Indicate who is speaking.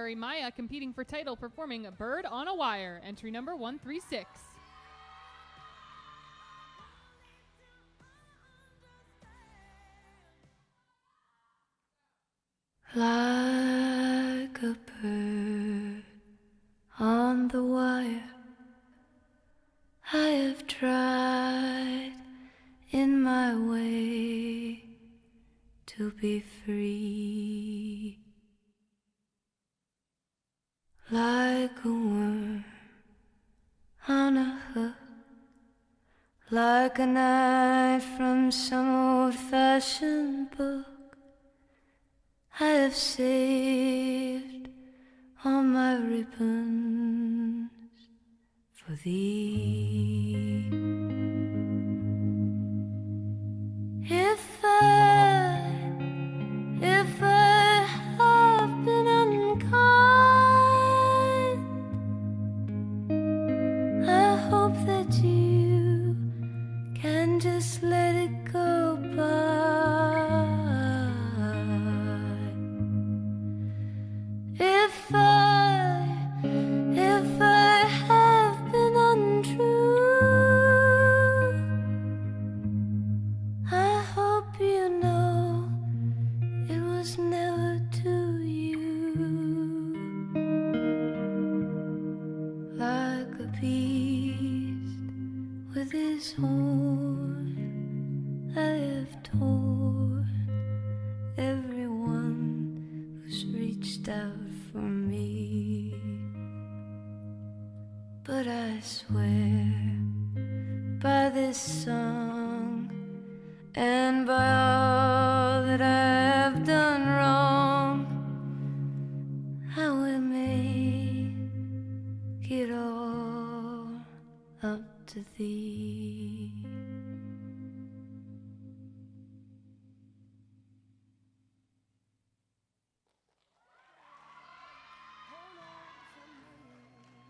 Speaker 1: February, Maya competing for title performing Bird on a Wire, entry number 136.
Speaker 2: Like a bird on the wire, I have tried in my way to be free. Like a worm on a hook, like a knife from some old-fashioned book, I have saved all my ribbons for thee. If I have been unkind, I hope that you can just let it go by. If I have been untrue, I hope you know it was never to you. Like a beast with his horn, I have torn everyone who's reached out for me. But I swear by this song and by all that I have done wrong, I will make it all up to thee.